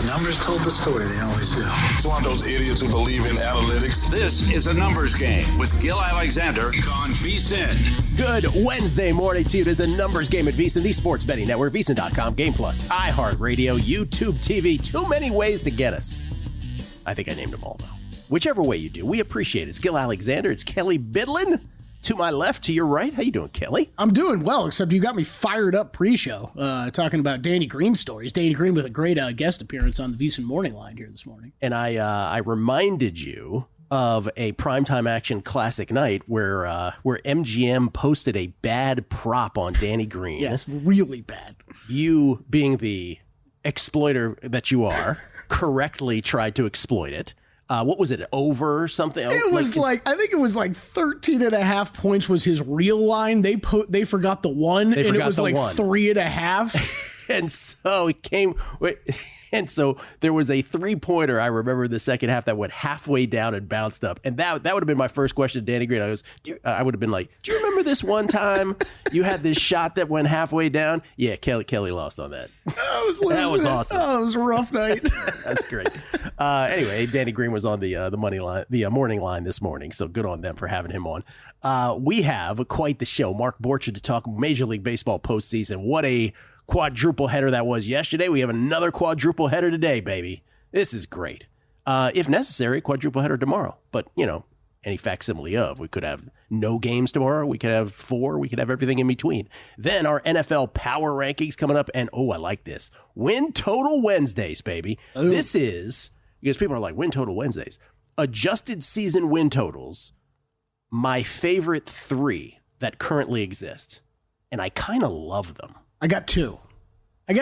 The numbers told the story. They always do. It's one of those idiots who believe in analytics. This is a numbers game with Gill Alexander on VSiN. Good Wednesday morning to you. It is a numbers game at VSiN, the sports betting network, VSiN.com, Game Plus, iHeartRadio, YouTube TV. Too many ways to get us. I think I named them all, though. Whichever way you do, we appreciate it. It's Gill Alexander. It's Kelley Bydlon. To my left, to your right. How you doing, Kelley? I'm doing well, except you got me fired up pre-show, talking about Danny Green stories. Danny Green with a great guest appearance on the VSiN Morning Line here this morning. And I reminded you of a primetime action classic night where MGM posted a bad prop on Danny Green. Yes, really bad. You, being the exploiter that you are, correctly tried to exploit it. What was it, over something? It was I think it was like 13.5 points was his real line. They forgot the one, and it was like 3.5. And so it came, and so there was a 3-pointer, I remember the second half, that went halfway down and bounced up. And that would have been my first question to Danny Green. I would have been like, do you remember this one time you had this shot that went halfway down? Yeah, Kelley lost on that. That was awesome. Oh, it was a rough night. That's great. Anyway, Danny Green was on the money line, the morning line this morning, so good on them for having him on. We have quite the show. Mark Borchard to talk Major League Baseball postseason. What a quadruple header that was yesterday. We have another quadruple header today, baby. This is great. If necessary, quadruple header tomorrow. But, any facsimile of. We could have no games tomorrow. We could have 4. We could have everything in between. Then our NFL power rankings coming up. And, I like this. Win total Wednesdays, baby. Ooh. This is, because people are like, win total Wednesdays. Adjusted season win totals, my favorite 3 that currently exist. And I kind of love them. I got 2. I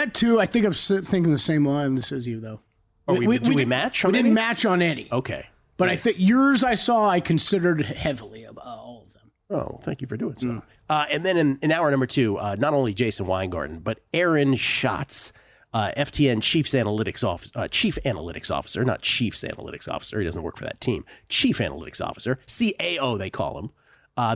think I'm thinking the same line as you, though. Do we match on any? We didn't match on any. Okay. But right. I think yours I considered heavily all of them. Oh, thank you for doing so. And then in hour number 2, not only Jason Weingarten, but Aaron Schatz, FTN Chief Analytics Officer, not Chiefs Analytics Officer. He doesn't work for that team. Chief Analytics Officer, CAO they call him.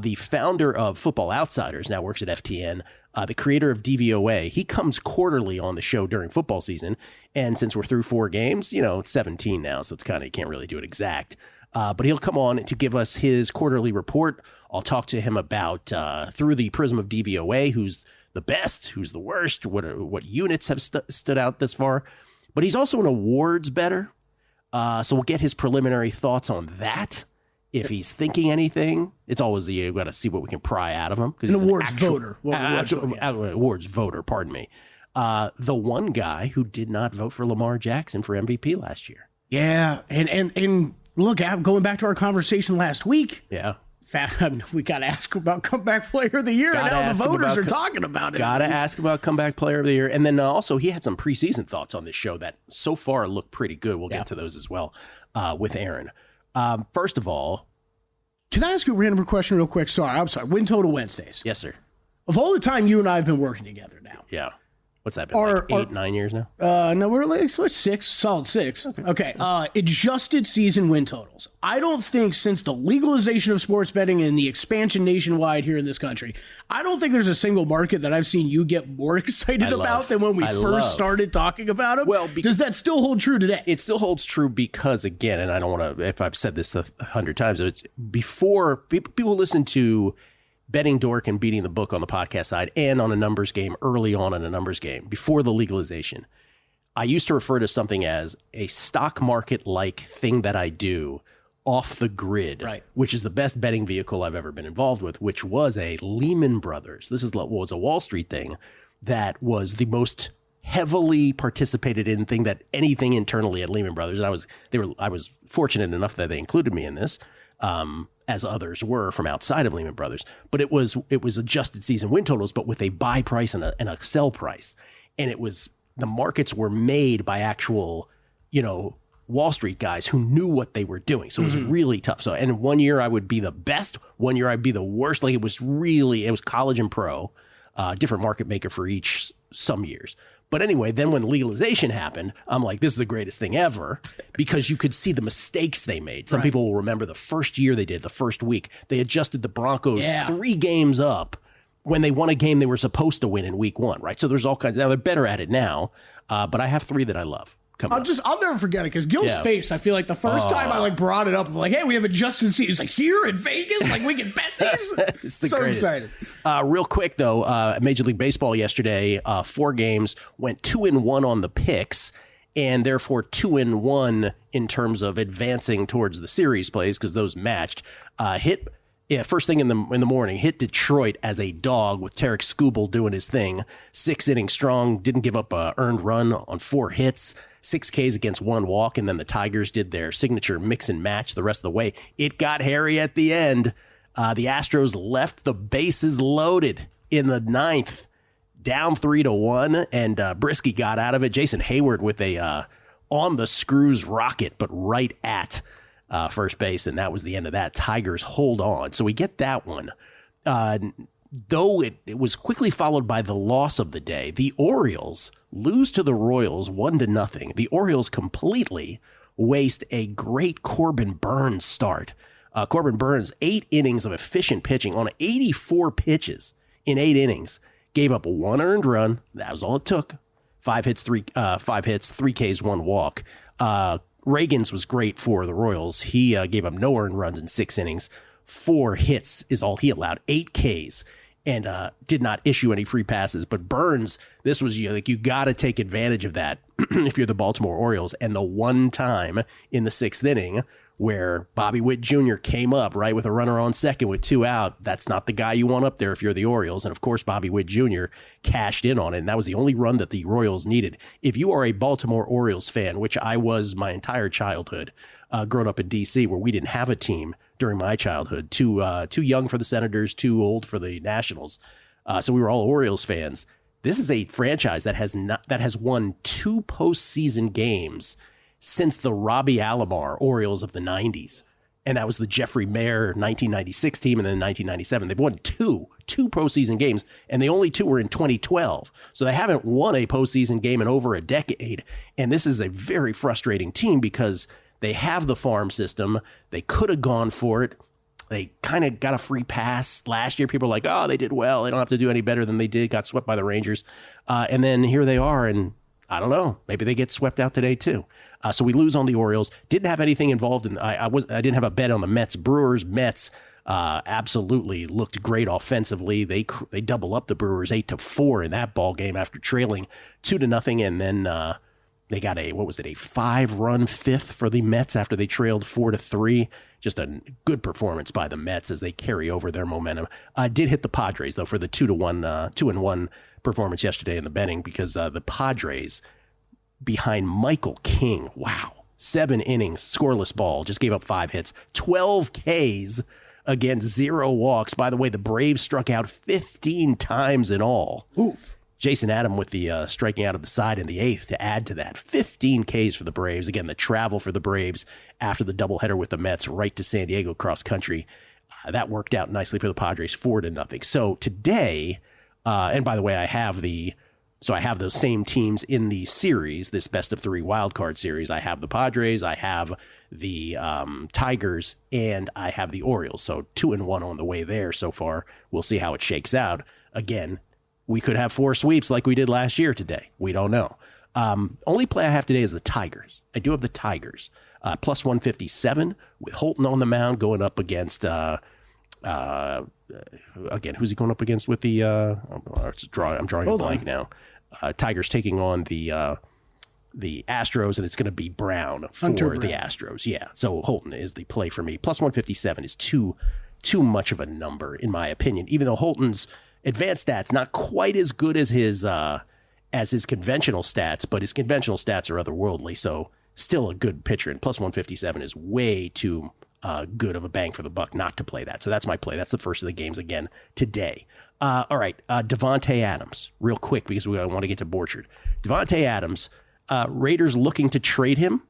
The founder of Football Outsiders, now works at FTN, the creator of DVOA. He comes quarterly on the show during football season. And since we're through 4 games, it's 17 now, so it's you can't really do it exact. But he'll come on to give us his quarterly report. I'll talk to him about, through the prism of DVOA, who's the best, who's the worst, what units have stood out this far. But he's also an awards bettor. So we'll get his preliminary thoughts on that. If he's thinking anything, it's always you've got to see what we can pry out of him. An awards voter. Awards voter, pardon me. The one guy who did not vote for Lamar Jackson for MVP last year. Yeah, and look, going back to our conversation last week. Yeah. We got to ask about comeback player of the year, and now the voters are talking about it. Got to ask about comeback player of the year. And then also he had some preseason thoughts on this show that so far look pretty good. We'll get to those as well with Aaron. First of all, can I ask you a random question real quick? I'm sorry. Win total Wednesdays. Yes, sir. Of all the time you and I have been working together now. Yeah. What's that been, 8, 9 years now? No, we're like solid 6. Okay. Adjusted season win totals. I don't think since the legalization of sports betting and the expansion nationwide here in this country, I don't think there's a single market that I've seen you get more excited about than when we first started talking about them. Well, does that still hold true today? It still holds true because, again, and I don't want to, if I've said this 100 times, it's before people listen to Betting Dork and Beating the Book on the podcast side and on a numbers game early on in a numbers game before the legalization. I used to refer to something as a stock market like thing that I do off the grid, right, which is the best betting vehicle I've ever been involved with, which was a Lehman Brothers. This was a Wall Street thing that was the most heavily participated in thing that anything internally at Lehman Brothers. And I was fortunate enough that they included me in this. As others were from outside of Lehman Brothers, but it was adjusted season win totals, but with a buy price and a sell price. And the markets were made by actual, Wall Street guys who knew what they were doing. So it was really tough. So, and 1 year I would be the best, 1 year I'd be the worst. Like it was college and pro, different market maker for each some years. But anyway, then when legalization happened, I'm like, this is the greatest thing ever because you could see the mistakes they made. Some people will remember the first year they did, the first week. They adjusted the Broncos 3 games up when they won a game they were supposed to win in week 1, right? So there's all kinds. Now they're better at it now, but I have 3 that I love. coming up. I'll never forget it because Gill's face. I feel like the first time I brought it up, I'm like, hey, we have adjusted seats. He's like, here in Vegas, like we can bet this. It's the so greatest. excited. Real quick though, Major League Baseball yesterday, 4 games went 2-1 on the picks, and therefore 2-1 in terms of advancing towards the series plays because those matched. First thing in the morning, hit Detroit as a dog with Tarek Skubal doing his thing. 6 innings strong, didn't give up a earned run on 4 hits, 6 Ks against 1 walk, and then the Tigers did their signature mix and match the rest of the way. It got hairy at the end. The Astros left the bases loaded in the 9th, down 3-1, and Brisky got out of it. Jason Hayward with a on the screws rocket, but right at first base, and that was the end of that. Tigers hold on. So we get that one. Though it was quickly followed by the loss of the day. The Orioles lose to the Royals 1-0. The Orioles completely waste a great Corbin Burnes start. Corbin Burnes, 8 innings of efficient pitching on 84 pitches in 8 innings. Gave up 1 earned run. That was all it took. 5 hits, 3 Ks, 1 walk. Reagan's was great for the Royals. He gave up no earned runs in 6 innings. 4 hits is all he allowed. 8 Ks, and did not issue any free passes. But Burnes, this was you got to take advantage of that if you're the Baltimore Orioles. And the one time in the 6th inning where Bobby Witt Jr. came up right with a runner on second with 2 out, that's not the guy you want up there if you're the Orioles. And of course, Bobby Witt Jr. cashed in on it, and that was the only run that the Royals needed. If you are a Baltimore Orioles fan, which I was my entire childhood, growing up in D.C., where we didn't have a team during my childhood, too young for the Senators, too old for the Nationals, so we were all Orioles fans. This is a franchise that has won 2 postseason games since the Robbie Alomar Orioles of the 90s. And that was the Jeffrey Mayer 1996 team, and then 1997. They've won two postseason games, and the only 2 were in 2012. So they haven't won a postseason game in over a decade. And this is a very frustrating team because they have the farm system. They could have gone for it. They kind of got a free pass last year. People are like, oh, they did well. They don't have to do any better than they did. Got swept by the Rangers. And then here they are, and I don't know. Maybe they get swept out today too. So we lose on the Orioles. Didn't have anything involved in. I didn't have a bet on the Mets. Brewers. Mets absolutely looked great offensively. They double up the Brewers 8-4 in that ball game after trailing 2-0, and then they got a 5-run 5th for the Mets after they trailed 4-3. Just a good performance by the Mets as they carry over their momentum. Did hit the Padres though for the 2-1 performance yesterday in the betting because the Padres behind Michael King, wow, 7 innings, scoreless ball, just gave up 5 hits, 12 Ks against 0 walks. By the way, the Braves struck out 15 times in all. Oof. Jason Adam with the striking out of the side in the 8th to add to that. 15 Ks for the Braves. Again, the travel for the Braves after the doubleheader with the Mets right to San Diego cross country. That worked out nicely for the Padres, 4-0. So today, and by the way, I have those same teams in the series, this best of 3 wild card series. I have the Padres, I have the Tigers, and I have the Orioles. So 2-1 on the way there so far. We'll see how it shakes out. Again, we could have 4 sweeps like we did last year today. We don't know. Only play I have today is the Tigers. I do have the Tigers. Plus 157 with Holton on the mound going up against, again, who's he going up against with the, I'm drawing a blank now. Tigers taking on the Astros, and it's going to be Brown for the Astros. Yeah, so Holton is the play for me. Plus 157 is too much of a number, in my opinion, even though Holton's advanced stats not quite as good as his conventional stats, but his conventional stats are otherworldly, so still a good pitcher. And plus 157 is way too good of a bang for the buck not to play that. So that's my play. That's the first of the games again today. All right, Devontae Adams, real quick because we want to get to Borchard. Devontae Adams, Raiders looking to trade him,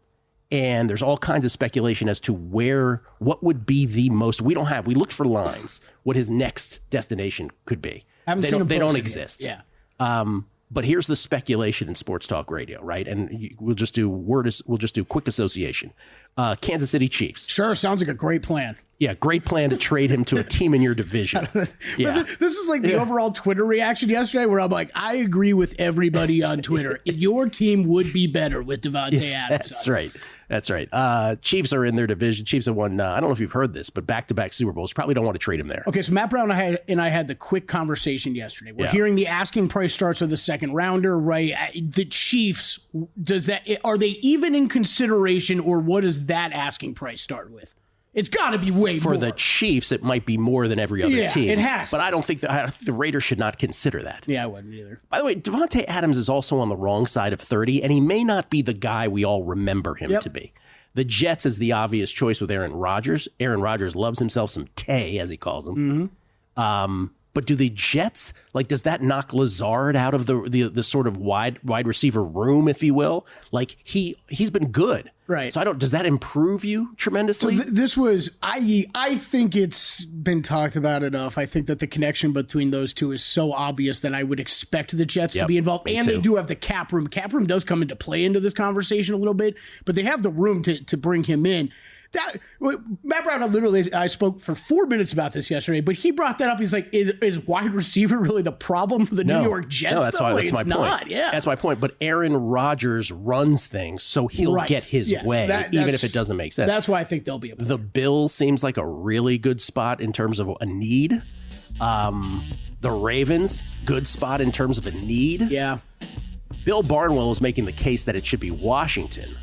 and there's all kinds of speculation as to what would be the most. We looked for lines, what his next destination could be. They don't exist. Yeah. But here's the speculation in sports talk radio, right? And we'll just do quick association. Kansas City Chiefs. Sure, sounds like a great plan. Yeah, great plan to trade him to a team in your division. Yeah. This is like the overall Twitter reaction yesterday where I'm like, I agree with everybody on Twitter. Your team would be better with Devontae Adams. That's right. Chiefs are in their division. Chiefs have won, I don't know if you've heard this, but back-to-back Super Bowls. Probably don't want to trade him there. Okay, so Matt Brown and I had the quick conversation yesterday. We're hearing the asking price starts with the second rounder, right? The Chiefs, are they even in consideration, or what does that asking price start with? It's got to be way more. For the Chiefs, it might be more than every other team. It has. But I don't think the Raiders should not consider that. Yeah, I wouldn't either. By the way, Devontae Adams is also on the wrong side of 30, and he may not be the guy we all remember him to be. The Jets is the obvious choice with Aaron Rodgers. Aaron Rodgers loves himself some Tay, as he calls him. Mm-hmm. But do the Jets, does that knock Lazard out of the sort of wide receiver room, if you will? He's been good. Right. So does that improve you tremendously? So this was, I think it's been talked about enough. I think that the connection between those two is so obvious that I would expect the Jets to be involved. And they do have the cap room. Cap room does come into play into this conversation a little bit, but they have the room to bring him in. Matt Brown, I spoke for 4 minutes about this yesterday, but he brought that up. He's like, is wide receiver really the problem for the New York Jets? No, that's my point. Not, yeah. That's my point. But Aaron Rodgers runs things, so he'll get his way, even if it doesn't make sense. That's why I think they'll be a player. The Bills seems like a really good spot in terms of a need. The Ravens, good spot in terms of a need. Yeah. Bill Barnwell is making the case that it should be Washington.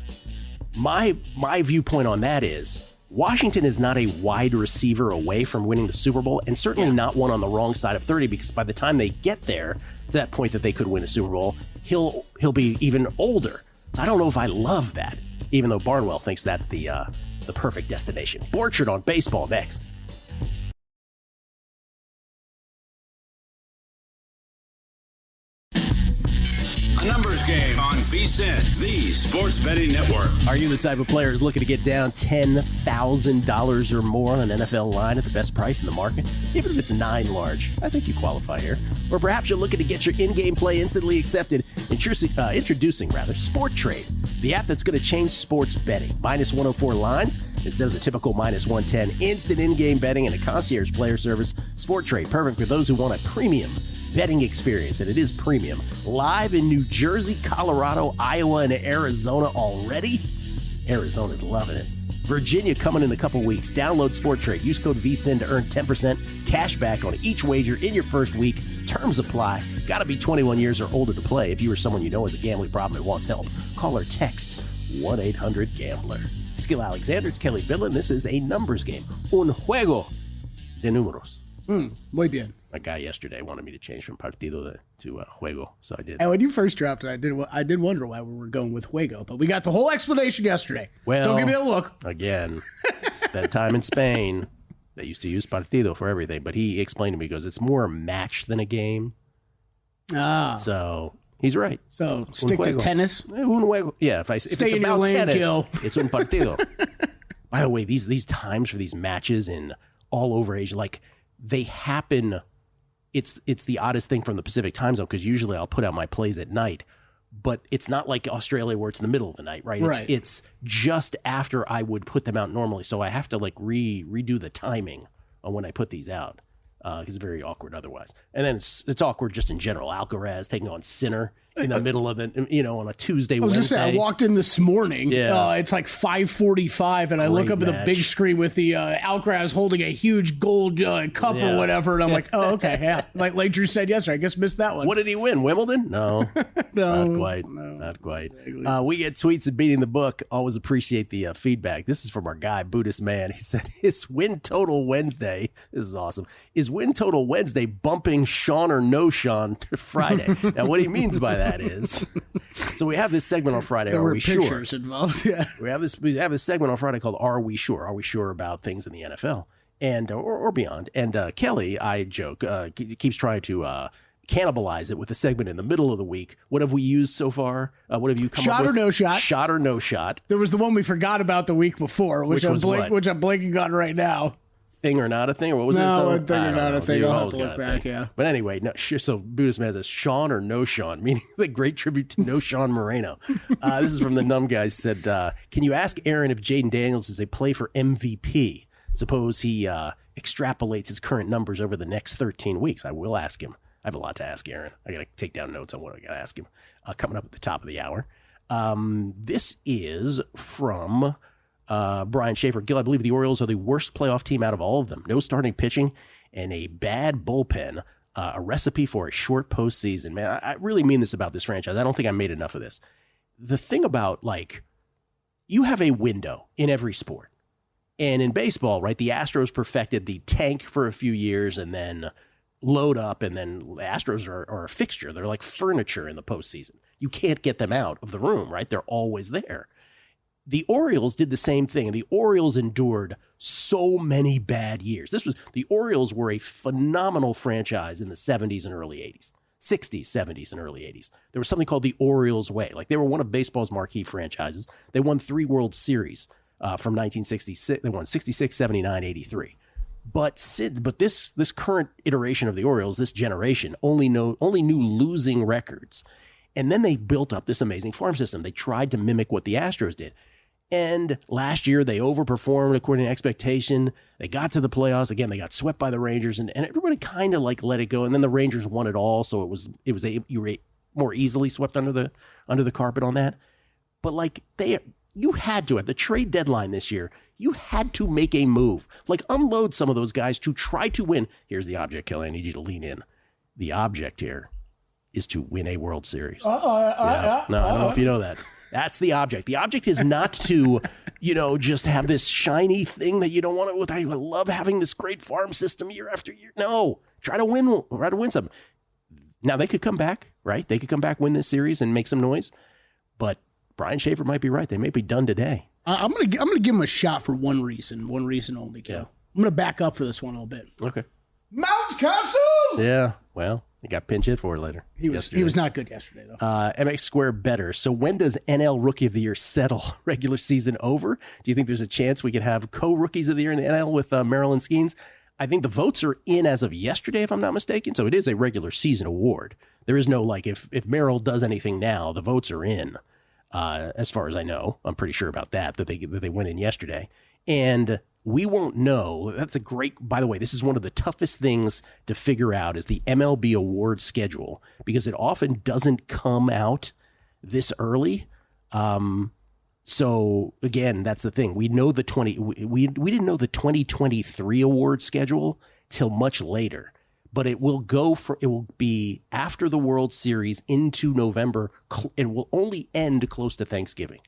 My viewpoint on that is Washington is not a wide receiver away from winning the Super Bowl, and certainly not one on the wrong side of 30, because by the time they get there to that point that they could win a Super Bowl, he'll be even older. So I don't know if I love that, even though Barnwell thinks that's the perfect destination. Borchard on baseball next. A numbers game on VSiN, the Sports Betting Network. Are you the type of player who's looking to get down $10,000 or more on an NFL line at the best price in the market? Even if it's 9 large, I think you qualify here. Or perhaps you're looking to get your in-game play instantly accepted. Introducing Sport Trade, the app that's going to change sports betting. Minus 104 lines instead of the typical minus 110. Instant in-game betting and a concierge player service. Sport Trade, perfect for those who want a premium betting experience, and it is premium. Live in New Jersey, Colorado, Iowa, and Arizona already. Arizona's loving it. Virginia coming in a couple weeks. Download Sport Trade. Use code VSIN to earn 10% cash back on each wager in your first week. Terms apply. Got to be 21 years or older to play. If you or someone you know has a gambling problem and wants help, call or text 1-800-GAMBLER. It's Gill Alexander. It's Kelley Bydlon. This is a numbers game. Un juego de números. Muy bien. My guy yesterday wanted me to change from partido to juego, so I did. And when you first dropped it, I did wonder why we were going with juego, but we got the whole explanation yesterday. Well, don't give me that look. Again, spent time in Spain. They used to use partido for everything, but he explained to me, he goes, it's more a match than a game. So he's right. So stick to tennis. Un juego. Yeah, if it's in about your lane, tennis, Gill. It's un partido. By the way, these times for these matches in all over Asia, they happen. It's the oddest thing from the Pacific time zone, because usually I'll put out my plays at night, but it's not like Australia where it's in the middle of the night, right? It's just after I would put them out normally, so I have to redo the timing on when I put these out. It's very awkward otherwise. And then it's awkward just in general. Alcaraz taking on Sinner in the middle of on a Tuesday, Wednesday. Just saying, I walked in this morning. Yeah. It's like 5:45, and I look up at the big screen with the Alcaraz holding a huge gold cup or whatever, and I'm like, oh, okay, yeah. Like Drew said yesterday, I guess missed that one. What did he win? Wimbledon? No, no, not quite. No. Not quite. Exactly. We get tweets at Beating the Book. Always appreciate the feedback. This is from our guy, Buddhist Man. He said, his win total Wednesday, this is awesome, is win total Wednesday bumping Sean or no Sean to Friday. Now, what he means by that is, so we have this segment on Friday, there Are were We pictures Sure? Involved, yeah. We have this segment on Friday called Are We Sure? Are we sure about things in the NFL and or beyond? And Kelley, I joke, keeps trying to cannibalize it with a segment in the middle of the week. What have we used so far? What have you come up with? Shot or no shot? Shot or no shot? There was the one we forgot about the week before, which I'm blanking on right now. Thing or not a thing, or what was it? No, thing or not a thing. I'll have to look back, yeah. But anyway, no, so Buddhist Man says Sean or no Sean, meaning the great tribute to no Sean Moreno. This is from the Numb Guys. Said, can you ask Aaron if Jaden Daniels is a play for MVP? Suppose he extrapolates his current numbers over the next 13 weeks. I will ask him. I have a lot to ask Aaron. I got to take down notes on what I got to ask him coming up at the top of the hour. This is from Brian Schaefer. Gill, I believe the Orioles are the worst playoff team out of all of them. No starting pitching and a bad bullpen. A recipe for a short postseason. Man, I really mean this about this franchise. I don't think I made enough of this. The thing about, like, you have a window in every sport. And in baseball, right, the Astros perfected the tank for a few years and then load up, and then the Astros are a fixture. They're like furniture in the postseason. You can't get them out of the room, right? They're always there. The Orioles did the same thing, and the Orioles endured so many bad years. The Orioles were a phenomenal franchise in the 70s and early 80s, 60s, 70s, and early 80s. There was something called the Orioles way. Like, they were one of baseball's marquee franchises. They won 3 World Series from 1966. They won 66, 79, 83. But this current iteration of the Orioles, this generation, only knew losing records. And then they built up this amazing farm system. They tried to mimic what the Astros did. And last year, they overperformed according to expectation. They got to the playoffs. Again, they got swept by the Rangers, and everybody kind of like let it go. And then the Rangers won it all, so you were more easily swept under the carpet on that. But like you had to, at the trade deadline this year, you had to make a move. Like, unload some of those guys to try to win. Here's the object, Kelley. I need you to lean in. The object here is to win a World Series. No, I don't know if you know that. That's the object. The object is not to, just have this shiny thing that you don't want to. I love having this great farm system year after year. No, try to win some. Now, they could come back, right? They could come back, win this series, and make some noise. But Brian Schaefer might be right. They may be done today. I'm gonna give him a shot for one reason only. Joe. Yeah. I'm gonna back up for this one a little bit. Okay. Mount Castle. Yeah. Well, they got pinch hit for it later. He was not good yesterday, though. MX Square Bettor. So when does NL Rookie of the Year settle? Regular season over? Do you think there's a chance we could have co-Rookies of the Year in the NL with Maryland Skeens? I think the votes are in as of yesterday, if I'm not mistaken. So it is a regular season award. There is no, like, if Merrill does anything now, the votes are in. As far as I know, I'm pretty sure about that they went in yesterday. And we won't know. That's a great, by the way, this is one of the toughest things to figure out is the MLB award schedule, because it often doesn't come out this early. So again, that's the thing. We know we didn't know the 2023 award schedule till much later, but it will be after the World Series into November. It will only end close to Thanksgiving.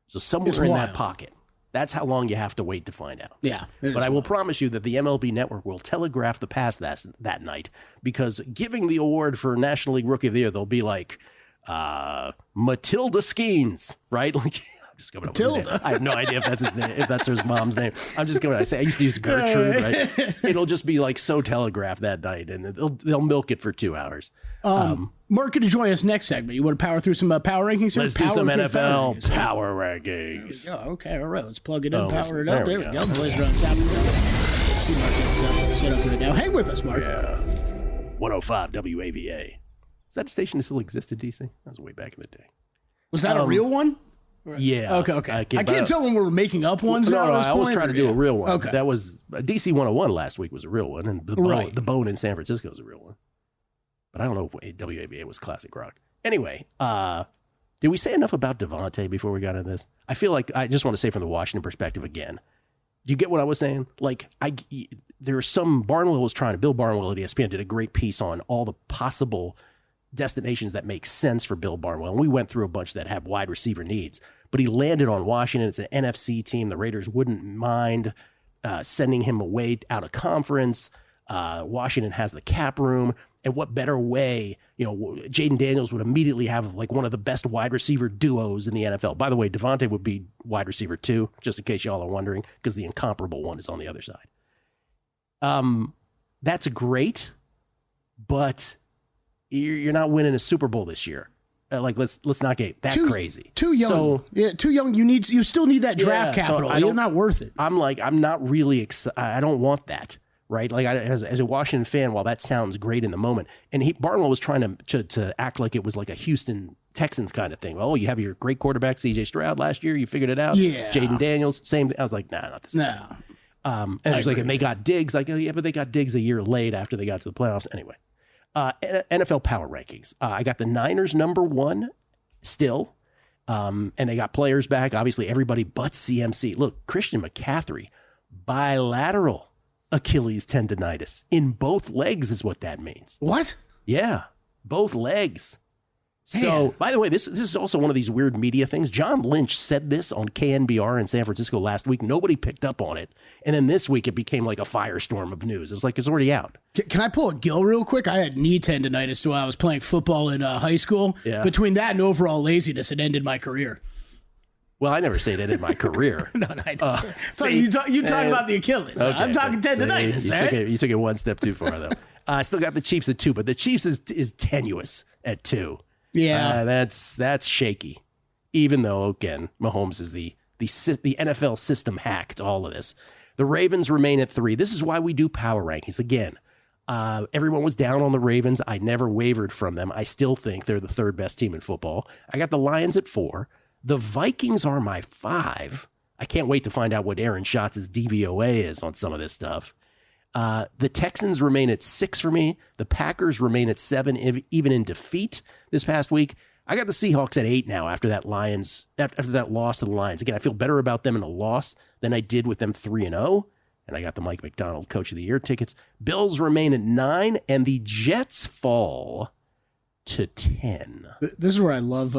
So somewhere in that pocket. That's how long you have to wait to find out. Yeah. But I will promise you that the MLB Network will telegraph the past that night, because giving the award for National League Rookie of the Year, they'll be like, Matilda Skeens, right? Like, I'm just coming up with his name. I have no idea if that's his name, if that's his mom's name. I'm just going to I used to use Gertrude, right? It'll just be like so telegraphed that night, and they'll milk it for 2 hours. Mark, could you join us next segment? You want to power through some power rankings? Let's do some NFL power rankings. Okay, all right. Let's plug it in, power it up. There we go. Boys are on top of it. See Mark set up right now. Hang with us, Mark. Yeah. 105 WAVA. Is that a station that still existed, DC? That was way back in the day. Was that a real one? Yeah. Okay. I can't tell when we're making up ones. No, I always try to do a real one. Okay. That was DC 101 last week was a real one, and the Bone in San Francisco is a real one. But I don't know if WAVA was classic rock. Anyway, did we say enough about Devontae before we got into this? I feel like I just want to say from the Washington perspective again. Do you get what I was saying? Like, there's some, Bill Barnwell at ESPN did a great piece on all the possible destinations that make sense for Bill Barnwell. And we went through a bunch that have wide receiver needs. But he landed on Washington. It's an NFC team. The Raiders wouldn't mind sending him away out of conference. Washington has the cap room. And what better way, Jaden Daniels would immediately have like one of the best wide receiver duos in the NFL. By the way, Devontae would be wide receiver 2, just in case y'all are wondering, because the incomparable one is on the other side. That's great, but you're not winning a Super Bowl this year. Let's not get that crazy. Too young. Too young. You still need that draft capital. So you're not worth it. I'm not really excited. I don't want that. Right, like as a Washington fan, while that sounds great in the moment, and Barnwell was trying to act like it was like a Houston Texans kind of thing. Oh, you have your great quarterback C.J. Stroud last year, you figured it out. Yeah, Jaden Daniels, same thing. I was like, nah, not this. No. And they got Diggs. Like, oh, yeah, but they got Diggs a year late after they got to the playoffs. Anyway, NFL power rankings. I got the Niners number 1 still. And they got players back. Obviously, everybody but CMC. Look, Christian McCaffrey, bilateral Achilles tendonitis in both legs is what that means. What? Yeah, both legs. So, by the way, this is also one of these weird media things. John Lynch said this on KNBR in San Francisco last week. Nobody picked up on it. And then this week, it became like a firestorm of news. It's like it's already out. Can I pull a Gill real quick? I had knee tendonitis while I was playing football in high school. Yeah. Between that and overall laziness, it ended my career. Well, I never say it ended my career. No, I don't. So you talk about the Achilles. Okay, I'm talking tendonitis. You took it one step too far, though. I still got the Chiefs at 2, but the Chiefs is tenuous at 2. Yeah, that's shaky. Even though, again, Mahomes is the NFL system hacked all of this. The Ravens remain at 3. This is why we do power rankings. Again, everyone was down on the Ravens. I never wavered from them. I still think they're the 3rd best team in football. I got the Lions at 4. The Vikings are my 5. I can't wait to find out what Aaron Schatz's DVOA is on some of this stuff. The Texans remain at 6 for me. The Packers remain at 7, even in defeat this past week. I got the Seahawks at 8 now after that loss to the Lions. Again, I feel better about them in a loss than I did with them 3-0. And I got the Mike McDonald Coach of the Year tickets. Bills remain at 9, and the Jets fall to 10. This is where I love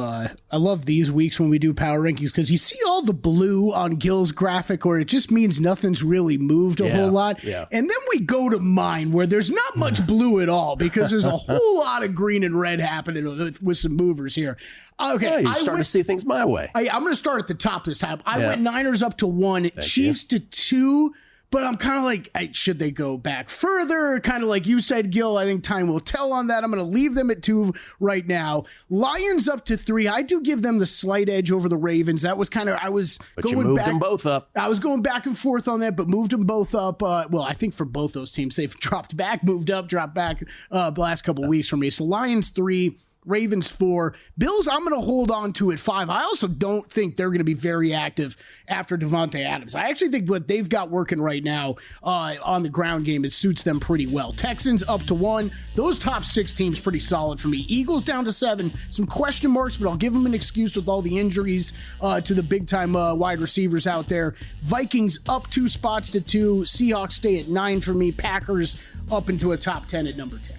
these weeks when we do power rankings, because you see all the blue on Gill's graphic where it just means nothing's really moved a whole lot. Yeah. And then we go to mine where there's not much blue at all because there's a whole lot of green and red happening with some movers here. Okay, yeah, you start to see things my way. I'm going to start at the top this time. I went Niners up to 1, Chiefs to 2. But I'm kind of like, should they go back further? Kind of like you said, Gill, I think time will tell on that. I'm going to leave them at 2 right now. Lions up to 3. I do give them the slight edge over the Ravens. That was kind of, But you moved them both up. I was going back and forth on that, but moved them both up. Well, I think for both those teams, they've dropped back, moved up, dropped back the last couple of weeks for me. So Lions 3. Ravens 4. Bills, I'm going to hold on to at 5. I also don't think they're going to be very active after Devontae Adams. I actually think what they've got working right now on the ground game, it suits them pretty well. Texans up to 1. Those top 6 teams pretty solid for me. Eagles down to 7. Some question marks, but I'll give them an excuse with all the injuries to the big-time wide receivers out there. Vikings up 2 spots to 2. Seahawks stay at 9 for me. Packers up into a top 10 at number 10.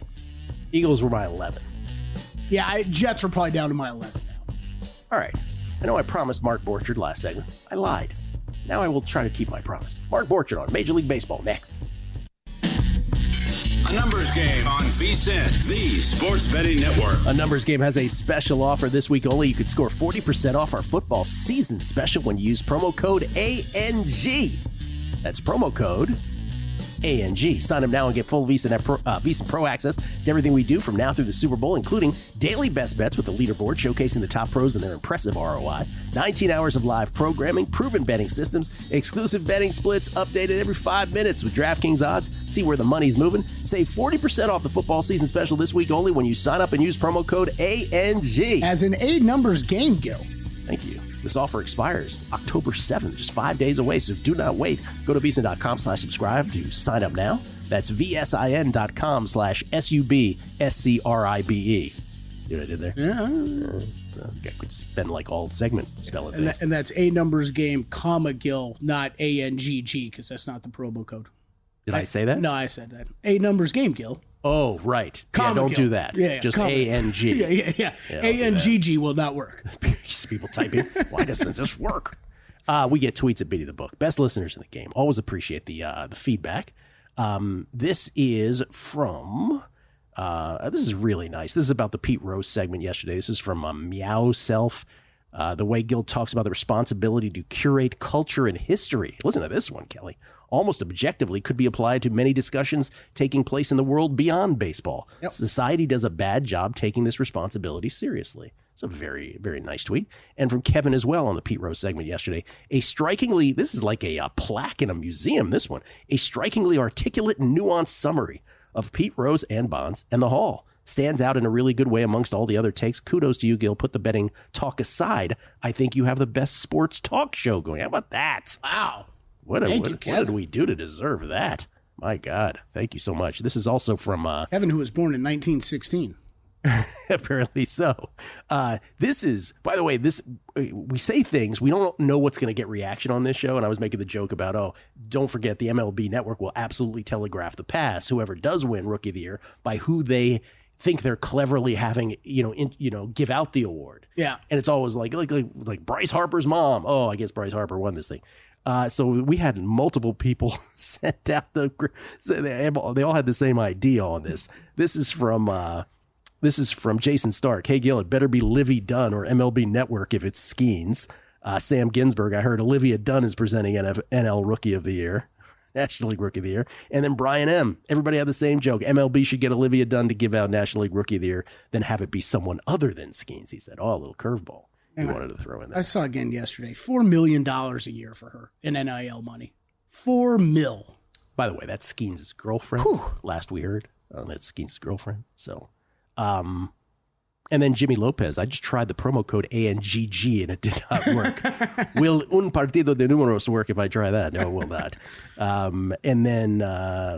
Eagles were my 11. Yeah, Jets are probably down to my 11 now. All right. I know I promised Mark Borchard last segment. I lied. Now I will try to keep my promise. Mark Borchard on Major League Baseball next. A numbers game on VSiN, the sports betting network. A numbers game has a special offer this week only. You could score 40% off our football season special when you use promo code ANG. That's promo code ANG. Sign up now and get full VSiN Pro access to everything we do from now through the Super Bowl, including daily best bets with the leaderboard showcasing the top pros and their impressive ROI, 19 hours of live programming, proven betting systems, exclusive betting splits updated every 5 minutes with DraftKings odds. See where the money's moving. Save 40% off the football season special this week only when you sign up and use promo code ANG. As an A numbers game, Gill. Thank you. This offer expires October 7th, just 5 days away, so do not wait. Go to VSiN.com/subscribe to sign up now. That's VSIN.com/SUBSCRIBE. See what I did there? Yeah. So I could spend like all segment spelling things. And that's A numbers game, comma Gill, not ANGG, because that's not the promo code. Did I say that? No, I said that. A numbers game, Gill. Oh, right. Comma don't Gill. do that. Yeah, just ANG. Yeah. ANGG will not work. People typing, why doesn't this work? We get tweets at Beating the Book. Best listeners in the game. Always appreciate the feedback. This is from, this is really nice. This is about the Pete Rose segment yesterday. This is from Meow Self. The way Gill talks about the responsibility to curate culture and history. Listen to this one, Kelley. Almost objectively could be applied to many discussions taking place in the world beyond baseball. Yep. Society does a bad job taking this responsibility seriously. It's a very, very nice tweet. And from Kevin as well on the Pete Rose segment yesterday. This is like a plaque in a museum, this one. A strikingly articulate and nuanced summary of Pete Rose and Bonds and the Hall. Stands out in a really good way amongst all the other takes. Kudos to you, Gill. Put the betting talk aside. I think you have the best sports talk show going. How about that? Wow. What did we do to deserve that? My God, thank you so much. This is also from Kevin, who was born in 1916. Apparently so. This is, by the way, we say things, we don't know what's going to get reaction on this show. And I was making the joke about, don't forget the MLB Network will absolutely telegraph the pass, whoever does win Rookie of the Year, by who they think they're cleverly having, give out the award. Yeah. And it's always like Bryce Harper's mom. Oh, I guess Bryce Harper won this thing. So we had multiple people send out they all had the same idea on this. This is from Jason Stark. Hey, Gill, it better be Livy Dunn or MLB Network if it's Skeens. Sam Ginsberg, I heard Olivia Dunn is presenting NL Rookie of the Year, National League Rookie of the Year. And then Brian M. Everybody had the same joke. MLB should get Olivia Dunn to give out National League Rookie of the Year, then have it be someone other than Skeens. He said, a little curveball. He wanted to throw in there. I saw again yesterday, $4 million a year for her in NIL money. $4 million. By the way, that's Skeens' girlfriend. Last we heard. That's Skeens' girlfriend. So, and then Jimmy Lopez. I just tried the promo code ANGG and it did not work. Will un partido de números work if I try that? No, it will not. And then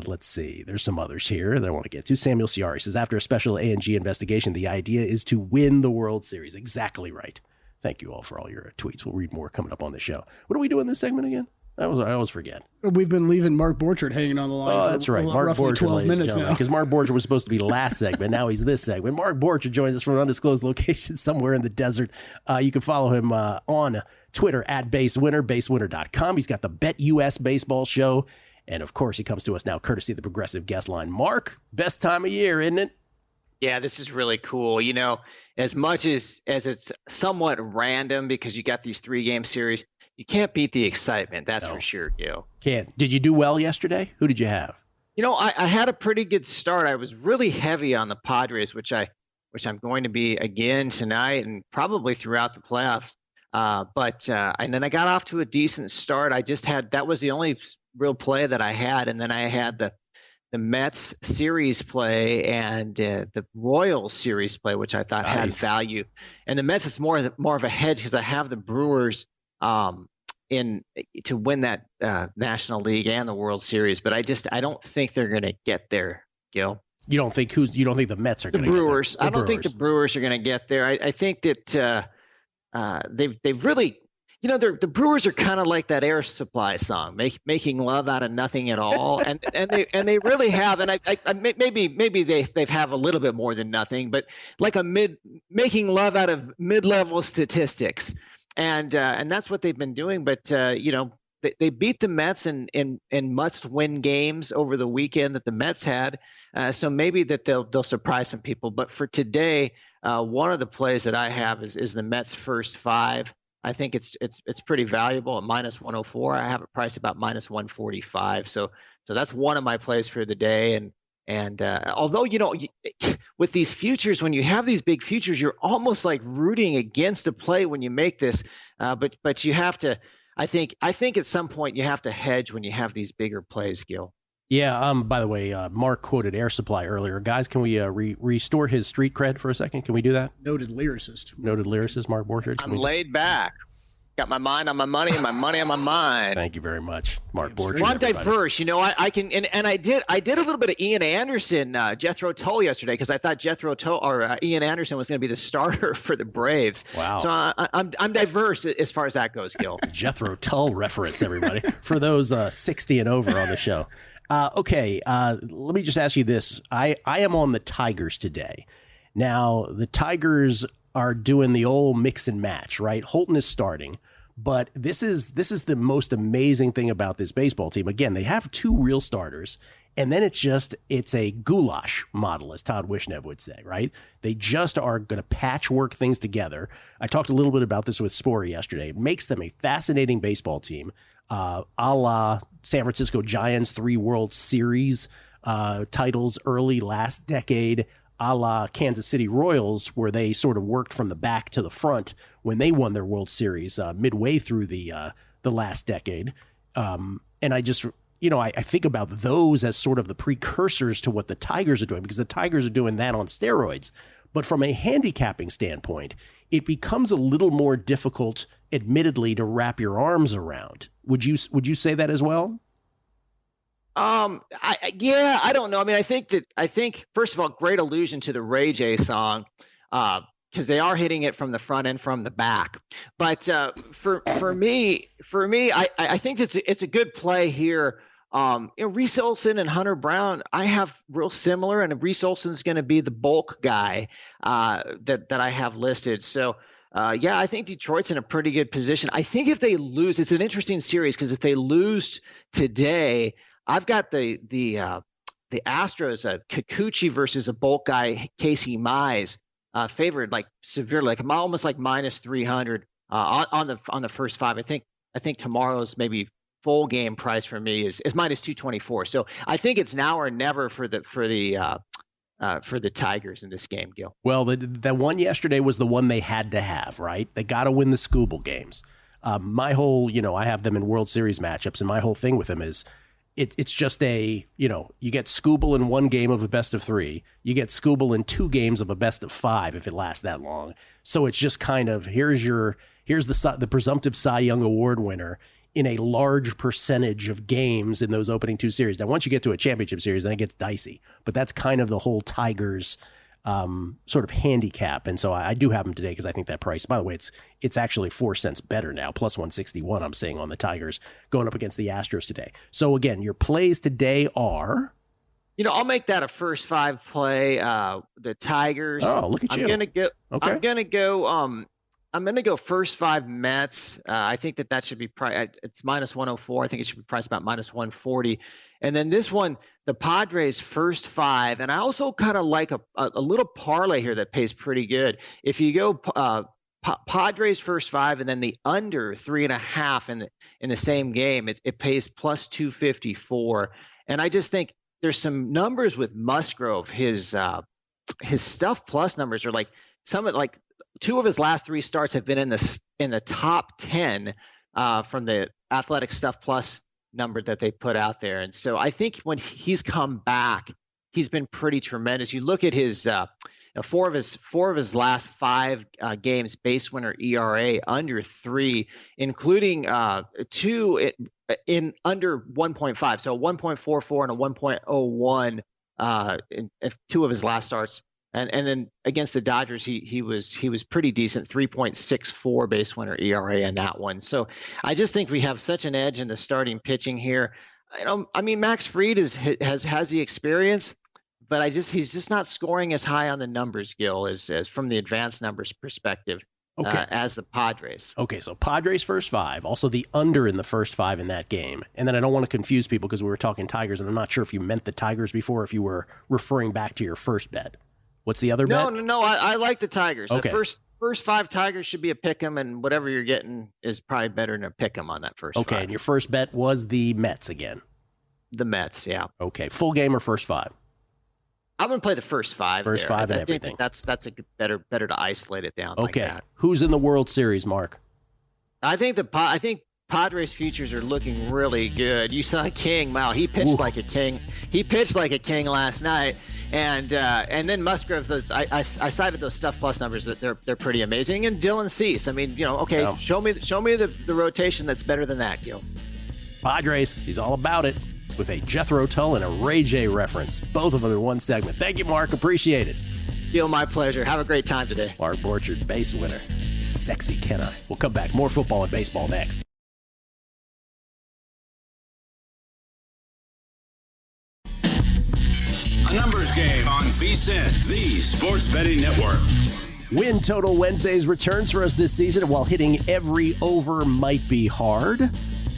let's see. There's some others here that I want to get to. Samuel Ciari says, after a special ANG investigation, the idea is to win the World Series. Exactly right. Thank you all for all your tweets. We'll read more coming up on the show. What do we do in this segment again? I always forget. We've been leaving Mark Borchard hanging on the line for that's right. Mark roughly Borchard, 12 minutes now. Because Mark Borchard was supposed to be the last segment. Now he's this segment. Mark Borchard joins us from an undisclosed location somewhere in the desert. You can follow him on Twitter at BaseWinner, BaseWinner.com. He's got the Bet US Baseball Show. And, of course, he comes to us now courtesy of the Progressive Guest Line. Mark, best time of year, isn't it? Yeah, this is really cool. As much as it's somewhat random because you got these 3-game series, you can't beat the excitement. That's for sure, Gil. Can't. Did you do well yesterday? Who did you have? I had a pretty good start. I was really heavy on the Padres, which I'm going to be again tonight and probably throughout the playoffs. And then I got off to a decent start. That was the only real play that I had, and then I had the Mets series play and the Royals series play, which I thought had value. And the Mets is more of a hedge because I have the Brewers to win that National League and the World Series. But I don't think they're going to get there, Gil. You don't think the Mets are going to get there? The Brewers. I don't think the Brewers are going to get there. I think that they've really. The Brewers are kind of like that Air Supply song, making love out of nothing at all, and they really have. And I maybe they've have a little bit more than nothing, but like making love out of mid-level statistics, and that's what they've been doing. But they beat the Mets in must-win games over the weekend that the Mets had, so maybe that they'll surprise some people. But for today, one of the plays that I have is the Mets' first 5. I think it's pretty valuable at -104. I have it priced about -145. So that's one of my plays for the day. And although with these futures, when you have these big futures, you're almost like rooting against a play when you make this. But you have to. I think at some point you have to hedge when you have these bigger plays, Gil. Yeah. By the way, Mark quoted Air Supply earlier. Guys, can we restore his street cred for a second? Can we do that? Noted lyricist, Mark Borchard. I'm laid back. Got my mind on my money and my money on my mind. Thank you very much, Mark Borchard. Well, I'm diverse. I can, and I did a little bit of Ian Anderson, Jethro Tull yesterday because I thought Jethro Tull or Ian Anderson was going to be the starter for the Braves. Wow. So I'm diverse as far as that goes, Gil. Jethro Tull reference, everybody, for those 60 and over on the show. Okay, let me just ask you this. I am on the Tigers today. Now, the Tigers are doing the old mix and match, right? Holton is starting, but this is the most amazing thing about this baseball team. Again, they have 2 real starters, and then it's a goulash model, as Todd Wishnev would say, right? They just are going to patchwork things together. I talked a little bit about this with Spory yesterday. It makes them a fascinating baseball team. A la San Francisco Giants 3 World Series titles early last decade, a la Kansas City Royals, where they sort of worked from the back to the front when they won their World Series midway through the last decade. And I just, I think about those as sort of the precursors to what the Tigers are doing, because the Tigers are doing that on steroids. But from a handicapping standpoint, it becomes a little more difficult admittedly, to wrap your arms around. Would you say that as well? I don't know. I mean, I think first of all, great allusion to the Ray J song, because they are hitting it from the front and from the back. But for me, I think it's a good play here. Reese Olson and Hunter Brown, I have real similar, and Reese Olson's going to be the bulk guy that I have listed. So. I think Detroit's in a pretty good position. I think if they lose, it's an interesting series because if they lose today, I've got the Astros, Kikuchi versus a bulk guy, Casey Mize, favored like severely, like almost like minus 300 on the first five. I think tomorrow's maybe full game price for me is minus 224. So I think it's now or never for the Tigers in this game, Gill. Well, the one yesterday was the one they had to have, right? They got to win the Scooble games. My whole, I have them in World Series matchups, and my whole thing with them is it's just you get Scooble in one game of a best of three. You get Scooble in 2 games of a best of 5 if it lasts that long. So it's just kind of, here's the presumptive Cy Young Award winner in a large percentage of games in those opening 2 series. Now, once you get to a championship series, then it gets dicey. But that's kind of the whole Tigers sort of handicap. And so I do have them today because I think that price, by the way, it's actually 4 cents better now, plus 161 I'm seeing on the Tigers going up against the Astros today. So again, your plays today are... I'll make that a first 5 play. The Tigers. Oh, look at you. I'm going to go first 5 Mets. I think that should be it's minus 104. I think it should be priced about minus 140. And then this one, the Padres first 5. And I also kind of like a little parlay here that pays pretty good. If you go Padres first 5 and then the under 3.5 in the same game, it pays plus 254. And I just think there's some numbers with Musgrove. His stuff plus numbers are like 2 of his last 3 starts have been in the top 10 from the Athletic Stuff Plus number that they put out there. And so I think when he's come back, he's been pretty tremendous. You look at his 4 of his last 5 games base winner ERA under 3, including 2 in under 1.5, so 1.44 and a 1.01 in 2 of his last starts. And then against the Dodgers, he was pretty decent, 3.64 base winner ERA in that one. So I just think we have such an edge in the starting pitching here. Max Fried has the experience, but he's just not scoring as high on the numbers, Gill, as from the advanced numbers perspective. Okay. As the Padres. Okay, so Padres first 5, also the under in the first 5 in that game. And then I don't want to confuse people because we were talking Tigers, and I'm not sure if you meant the Tigers before, if you were referring back to your first bet. What's the other bet? No. I like the Tigers. Okay. The first 5 Tigers should be a pick 'em, and whatever you're getting is probably better than a pick 'em on that first 5. Okay, and your first bet was the Mets again. The Mets, yeah. Okay, full game or first 5? I'm going to play the first 5. First 5 and everything. I think that's a better to isolate it down. Okay, like that. Who's in the World Series, Mark? I think Padres futures are looking really good. You saw King. Wow, he pitched like a king. He pitched like a king last night. And then Musgrove, I cited those Stuff Plus numbers that they're pretty amazing. And Dylan Cease. Show me the rotation that's better than that, Gil. Padres, he's all about it with a Jethro Tull and a Ray J reference. Both of them in one segment. Thank you, Mark. Appreciate it. Gil, my pleasure. Have a great time today. Mark Borchard, base winner. Sexy, can I? We'll come back. More football and baseball next. A numbers game on VSiN, the Sports Betting Network. Win Total Wednesdays returns for us this season, and while hitting every over might be hard,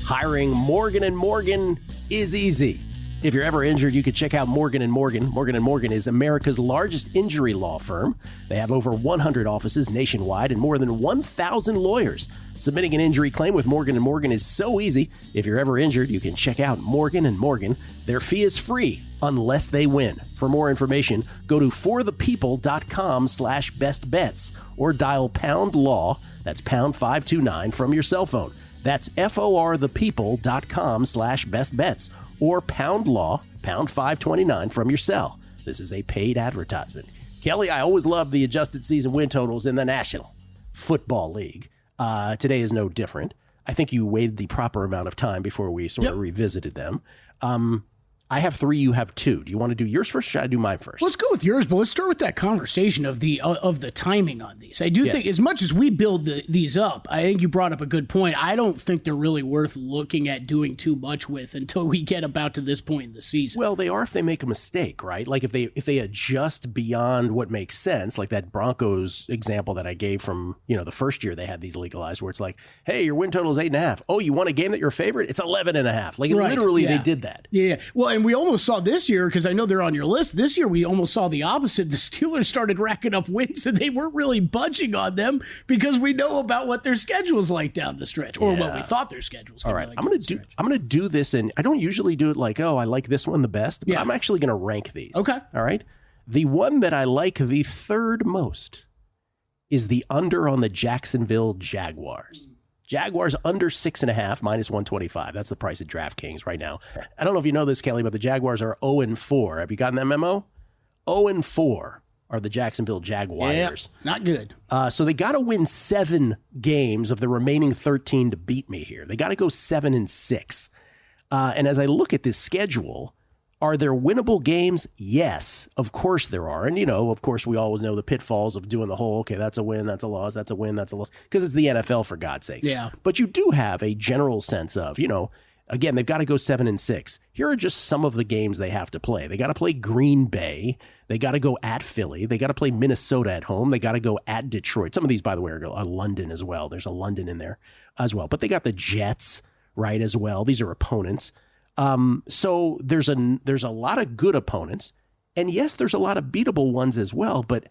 hiring Morgan & Morgan is easy. If you're ever injured, you can check out Morgan & Morgan. Morgan & Morgan is America's largest injury law firm. They have over 100 offices nationwide and more than 1,000 lawyers. Submitting an injury claim with Morgan & Morgan is so easy. If you're ever injured, you can check out Morgan & Morgan. Their fee is free unless they win. For more information, go to forthepeople.com/bestbets or dial pound law, that's pound 529 from your cell phone. That's forthepeople.com/bestbets or pound law, pound 529 from your cell. This is a paid advertisement. Kelley, I always love the adjusted season win totals in the National Football League. Today is no different. I think you waited the proper amount of time before we sort of revisited them. I have 3, you have 2. Do you want to do yours first, or should I do mine first? Let's go with yours, but let's start with that conversation of the timing on these. I do think, as much as we build these up, I think you brought up a good point. I don't think they're really worth looking at doing too much with until we get about to this point in the season. Well, they are if they make a mistake, right? Like if they adjust beyond what makes sense, like that Broncos example that I gave from the first year they had these legalized, where it's like, hey, your win total is 8.5. Oh, you won a game that you're a favorite? It's 11.5. Like literally, they did that. Yeah. Well, and we almost saw this year, because I know they're on your list. This year, we almost saw the opposite. The Steelers started racking up wins, and they weren't really budging on them because we know about what their schedule's like down the stretch, or what we thought their schedule's. All right, I'm gonna do this, and I don't usually do it like, oh, I like this one the best, but I'm actually gonna rank these. Okay. All right. The one that I like the third most is the under on the Jacksonville Jaguars. Jaguars under 6.5, minus 125. That's the price at DraftKings right now. I don't know if you know this, Kelley, but the Jaguars are 0-4. Have you gotten that memo? 0-4 are the Jacksonville Jaguars. Yeah, not good. So they got to win 7 games of the remaining 13 to beat me here. They got to go 7-6. And as I look at this schedule, are there winnable games? Yes, of course there are. And, of course, we always know the pitfalls of doing the whole, okay, that's a win, that's a loss, that's a win, that's a loss, because it's the NFL, for God's sakes. Yeah. But you do have a general sense of, again, they've got to go 7-6. Here are just some of the games they have to play. They got to play Green Bay. They got to go at Philly. They got to play Minnesota at home. They got to go at Detroit. Some of these, by the way, are London as well. There's a London in there as well. But they got the Jets, right, as well. These are opponents. So there's a lot of good opponents, and yes, there's a lot of beatable ones as well, but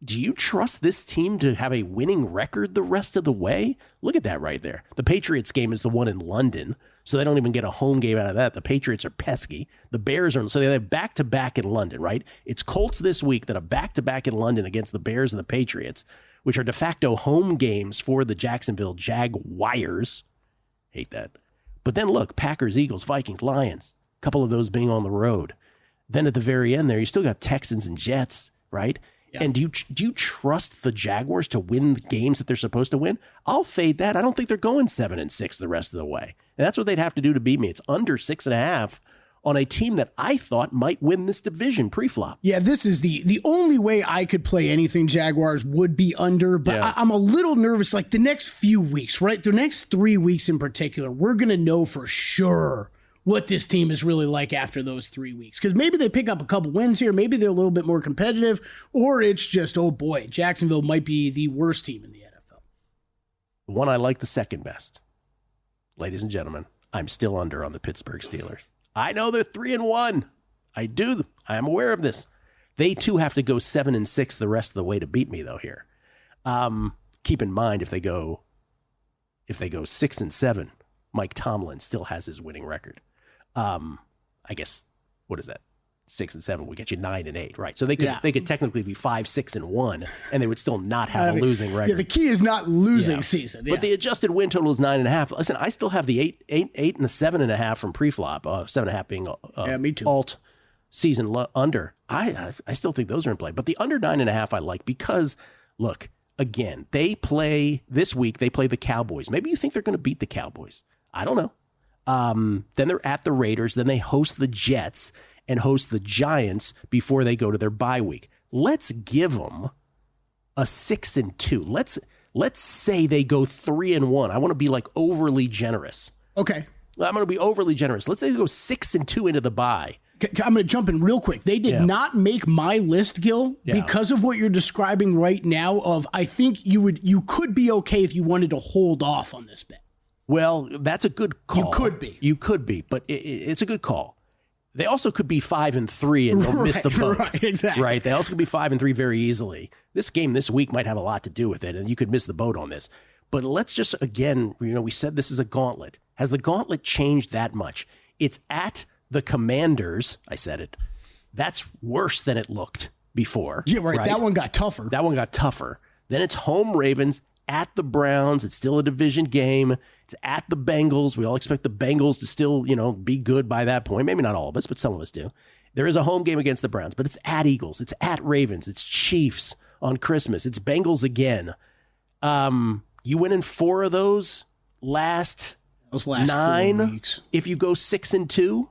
do you trust this team to have a winning record the rest of the way? Look at that right there. The Patriots game is the one in London, so they don't even get a home game out of that. The Patriots are pesky. The Bears are, so they have back-to-back in London, right? It's Colts this week that are back-to-back in London against the Bears and the Patriots, which are de facto home games for the Jacksonville Jaguars. Hate that. But then look, Packers, Eagles, Vikings, Lions, a couple of those being on the road. Then at the very end there, you still got Texans and Jets, right? Yeah. And do you trust the Jaguars to win the games that they're supposed to win? I'll fade that. I don't think they're going 7-6 the rest of the way. And that's what they'd have to do to beat me. It's under 6.5 on a team that I thought might win this division pre-flop. Yeah, this is the only way I could play anything Jaguars would be under, but I'm a little nervous. Like the next few weeks, right? The next 3 weeks in particular, we're going to know for sure what this team is really like after those 3 weeks. Because maybe they pick up a couple wins here, maybe they're a little bit more competitive, or it's just, oh boy, Jacksonville might be the worst team in the NFL. The one I like the second best, ladies and gentlemen, I'm still under on the Pittsburgh Steelers. I know they're 3-1. I do. I am aware of this. They too have to go 7-6 the rest of the way to beat me, though. Here, keep in mind if they go 6-7, Mike Tomlin still has his winning record. I guess what is that? 6-7 would get you 9-8, right? So they could technically be 5-6-1, and they would still not have a losing record. Yeah, the key is not losing season. But the adjusted win total is 9.5. Listen, I still have the 8 and the 7.5 from pre-flop. 7.5 being me too. Alt season under. I still think those are in play, but the under 9.5 I like because look again. They play this week. They play the Cowboys. Maybe you think they're going to beat the Cowboys. I don't know. Then they're at the Raiders. Then they host the Jets and host the Giants before they go to their bye week. Let's give them a 6-2. Let's say they go 3-1. I want to be like overly generous. Okay. I'm going to be overly generous. Let's say they go 6-2 into the bye. I'm going to jump in real quick. They did not make my list, Gill, because of what you're describing right now. Of I think you could be okay if you wanted to hold off on this bet. Well, that's a good call. You could be, but it's a good call. They also could be 5-3 and they'll miss the boat. Right, exactly. Right. They also could be 5-3 very easily. This game this week might have a lot to do with it, and you could miss the boat on this. But let's just, again, we said this is a gauntlet. Has the gauntlet changed that much? It's at the Commanders. I said it. That's worse than it looked before. Yeah, right. That one got tougher. Then it's home Ravens at the Browns. It's still a division game. It's at the Bengals. We all expect the Bengals to still, be good by that point. Maybe not all of us, but some of us do. There is a home game against the Browns, but it's at Eagles. It's at Ravens. It's Chiefs on Christmas. It's Bengals again. You win in 4 of those last 9 4 weeks. If you go 6-2,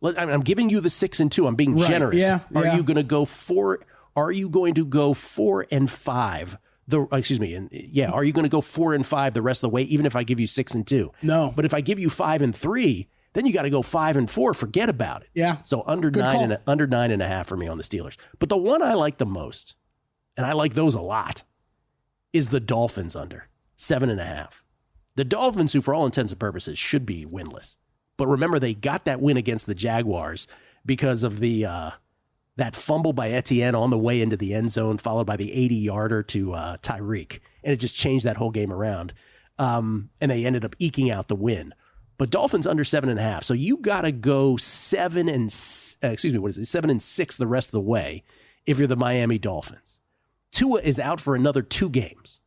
I'm giving you the 6-2. I'm being generous. Yeah, Are you going to go 4? Are you going to go 4-5? Are you going to go 4-5 the rest of the way, even if I give you 6-2? No. But if I give you 5-3, then you got to go 5-4. Forget about it. Yeah. So under 9.5 for me on the Steelers. But the one I like the most, and I like those a lot, is the Dolphins under 7.5. The Dolphins, who for all intents and purposes should be winless. But remember, they got that win against the Jaguars because of the that fumble by Etienne on the way into the end zone, followed by the 80-yarder to Tyreek. And it just changed that whole game around. And they ended up eking out the win. But Dolphins under 7.5. So you got to go 7-6 the rest of the way if you're the Miami Dolphins. Tua is out for another 2 games.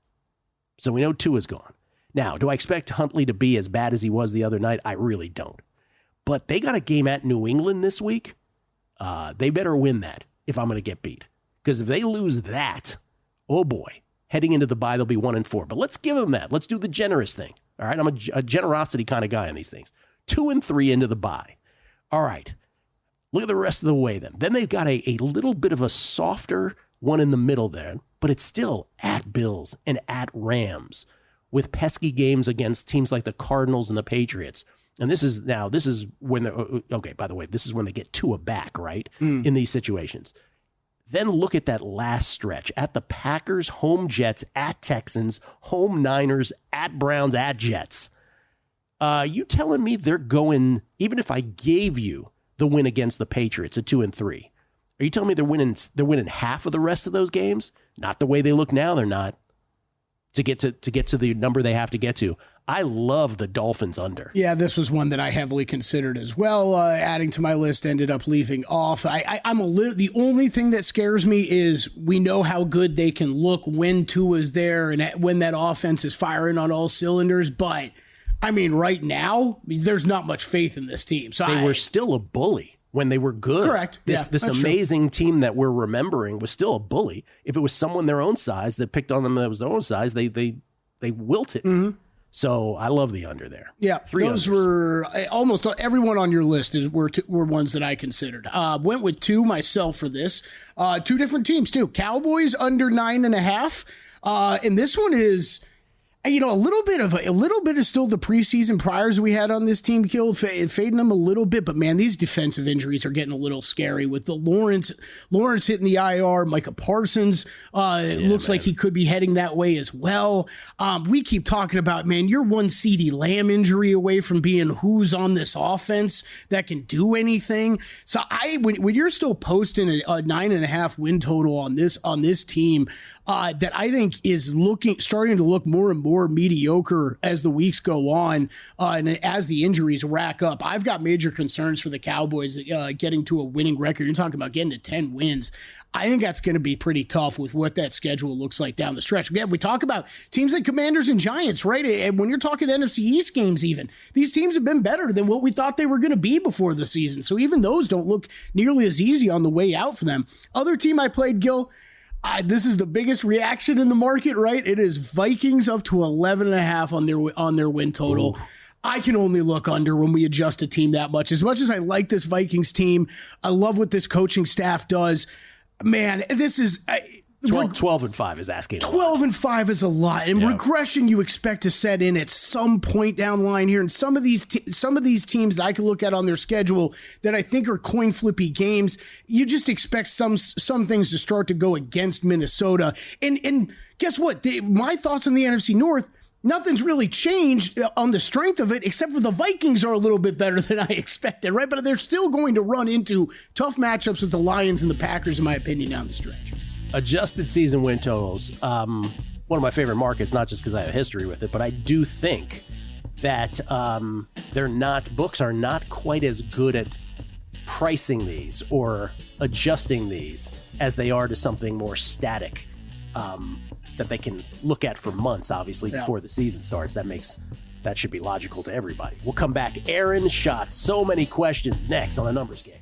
So we know Tua's gone. Now, do I expect Huntley to be as bad as he was the other night? I really don't. But they got a game at New England this week. They better win that if I'm going to get beat. Because if they lose that, oh boy, heading into the bye, they'll be 1-4. But let's give them that. Let's do the generous thing. All right, I'm a generosity kind of guy on these things. 2-3 into the bye. All right, look at the rest of the way then. Then they've got a little bit of a softer one in the middle there, but it's still at Bills and at Rams with pesky games against teams like the Cardinals and the Patriots. And this is when this is when they get Tua back, right? In these situations. Then look at that last stretch at the Packers, home Jets, at Texans, home Niners, at Browns, at Jets. You telling me they're going, even if I gave you the win against the Patriots at 2-3, are you telling me they're winning half of the rest of those games? Not the way they look now, they're not. To get to the number they have to get to. I love the Dolphins under. Yeah, this was one that I heavily considered as well. Adding to my list, ended up leaving off. The only thing that scares me is we know how good they can look when Tua's there and when that offense is firing on all cylinders. But I mean, right now, there's not much faith in this team. So they were still a bully when they were good. Correct. This amazing team that we're remembering was still a bully. If it was someone their own size that picked on them that was their own size, they wilted. Mm-hmm. So I love the under there. Yeah, 3 those unders. Were almost everyone on your list were ones that I considered. Went with 2 myself for this. 2 different teams too. Cowboys under 9.5. And this one is, a little bit of still the preseason priors we had on this team, Gill, fading them a little bit. But man, these defensive injuries are getting a little scary with the Lawrence hitting the IR. Micah Parsons looks like he could be heading that way as well. We keep talking about, man, you're one CeeDee Lamb injury away from being who's on this offense that can do anything. So when you're still posting a 9.5 win total on this team, that I think is starting to look more and more mediocre as the weeks go on, and as the injuries rack up. I've got major concerns for the Cowboys getting to a winning record. You're talking about getting to 10 wins. I think that's going to be pretty tough with what that schedule looks like down the stretch. Again, we talk about teams like Commanders and Giants, right? And when you're talking NFC East games even, these teams have been better than what we thought they were going to be before the season. So even those don't look nearly as easy on the way out for them. Other team I played, Gill, this is the biggest reaction in the market, right? It is Vikings up to 11.5 on their win total. Ooh. I can only look under when we adjust a team that much. As much as I like this Vikings team, I love what this coaching staff does. Man, this is 12-5 is asking. 12-5 is a lot, and regression you expect to set in at some point down the line here. And some of these teams that I can look at on their schedule that I think are coin flippy games, you just expect some things to start to go against Minnesota. And guess what? My thoughts on the NFC North. Nothing's really changed on the strength of it, except for the Vikings are a little bit better than I expected, right? But they're still going to run into tough matchups with the Lions and the Packers, in my opinion, down the stretch. Adjusted season win totals. One of my favorite markets, not just because I have a history with it, but I do think that books are not quite as good at pricing these or adjusting these as they are to something more static. That they can look at for months, obviously, before the season starts. That should be logical to everybody. We'll come back. Aaron Schatz. So many questions next on the Numbers Game.